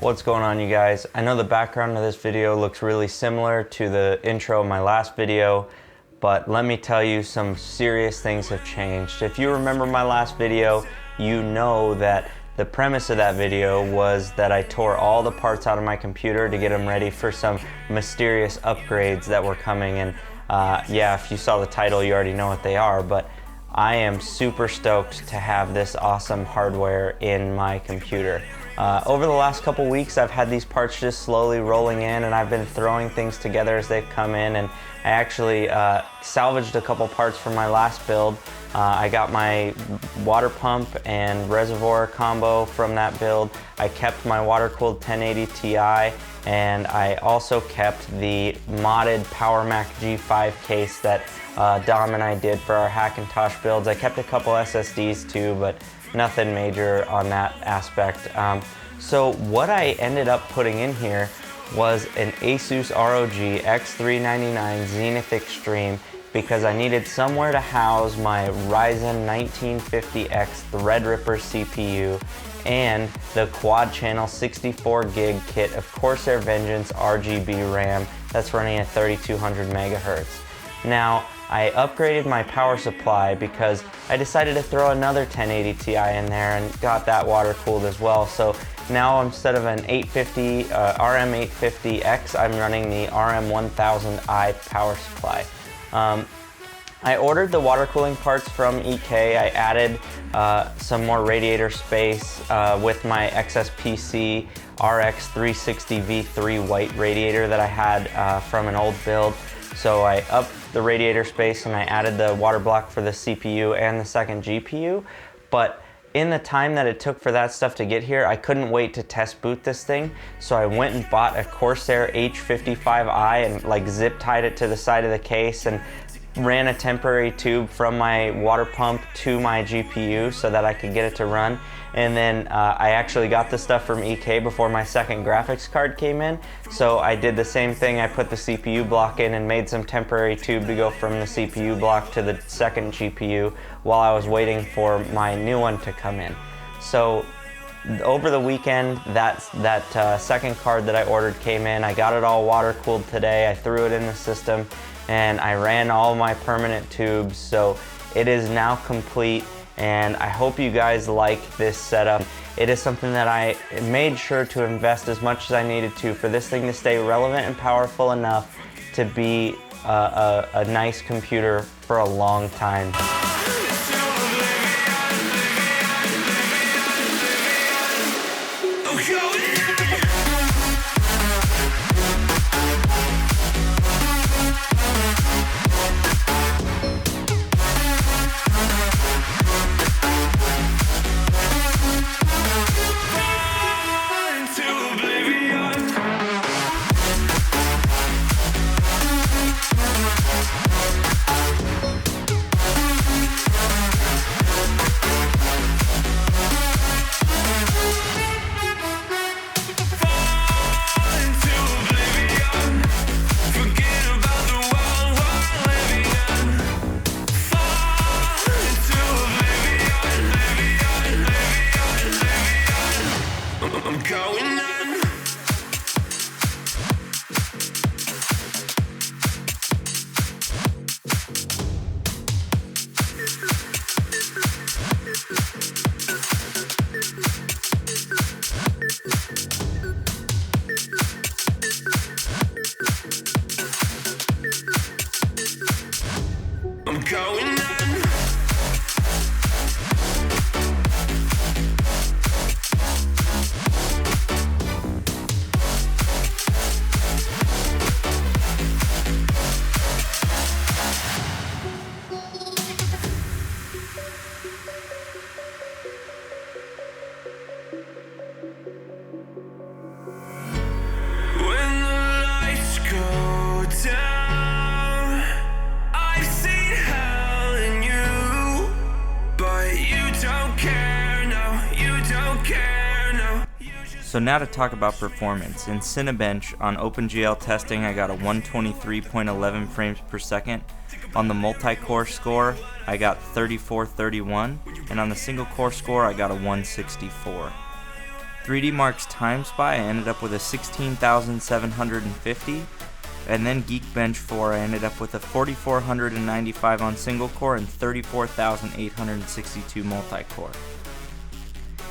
What's going on, you guys? I know the background of this video looks really similar to the intro of my last video, but let me tell you, some serious things have changed. If you remember my last video, you know that the premise of that video was that I tore all the parts out of my computer to get them ready for some mysterious upgrades that were coming. And yeah, if you saw the title, you already know what they are, but I am super stoked to have this awesome hardware in my computer. Over the last couple weeks, I've had these parts just slowly rolling in, and I've been throwing things together as they've come in, and I actually salvaged a couple parts from my last build. I got my water pump and reservoir combo from that build. I kept my water-cooled 1080 Ti, and I also kept the modded Powermac G5 case that Dom and I did for our Hackintosh builds. I kept a couple SSDs too, but nothing major on that aspect. So what I ended up putting in here was an Asus ROG X399 Zenith Extreme, because I needed somewhere to house my Ryzen 1950X Threadripper CPU and the quad channel 64 gig kit of Corsair Vengeance RGB RAM that's running at 3200 megahertz. Now, I upgraded my power supply because I decided to throw another 1080 Ti in there and got that water cooled as well. So now instead of an RM850X, I'm running the RM1000i power supply. I ordered the water cooling parts from EK. I added some more radiator space with my XSPC RX360 V3 white radiator that I had from an old build. So I upped the radiator space and I added the water block for the CPU and the second GPU. But in the time that it took for that stuff to get here, I couldn't wait to test boot this thing. So I went and bought a Corsair H55i and like zip tied it to the side of the case and ran a temporary tube from my water pump to my GPU so that I could get it to run. And then I actually got the stuff from EK before my second graphics card came in. So I did the same thing. I put the CPU block in and made some temporary tube to go from the CPU block to the second GPU while I was waiting for my new one to come in. So over the weekend, that second card that I ordered came in. I got it all water cooled today. I threw it in the system and I ran all my permanent tubes. So it is now complete, and I hope you guys like this setup. It is something that I made sure to invest as much as I needed to for this thing to stay relevant and powerful enough to be a nice computer for a long time. So now to talk about performance. In Cinebench on OpenGL testing, I got a 123.11 frames per second. On the multi-core score, I got 3431, and on the single core score, I got a 164. 3D Mark's Time Spy, I ended up with a 16,750. And then Geekbench 4, I ended up with a 4,495 on single core and 34,862 multi-core.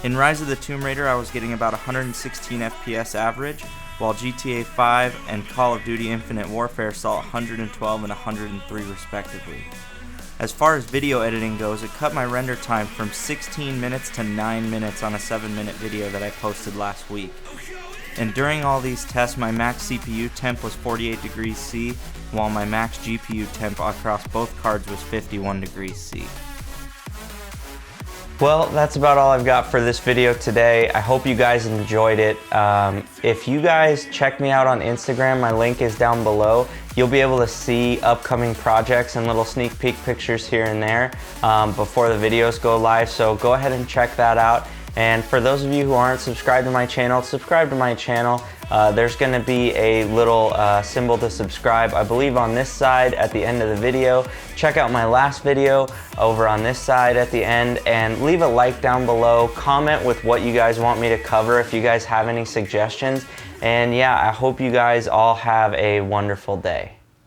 In Rise of the Tomb Raider, I was getting about 116 FPS average, while GTA 5 and Call of Duty Infinite Warfare saw 112 and 103 respectively. As far as video editing goes, it cut my render time from 16 minutes to 9 minutes on a 7-minute video that I posted last week. And during all these tests, my max CPU temp was 48 degrees C, while my max GPU temp across both cards was 51 degrees C. Well, that's about all I've got for this video today. I hope you guys enjoyed it. If you guys check me out on Instagram, my link is down below. You'll be able to see upcoming projects and little sneak peek pictures here and there before the videos go live, so go ahead and check that out. And for those of you who aren't subscribed to my channel, subscribe to my channel. There's going to be a little symbol to subscribe, I believe on this side at the end of the video. Check out my last video over on this side at the end, and leave a like down below. Comment with what you guys want me to cover if you guys have any suggestions. And yeah, I hope you guys all have a wonderful day.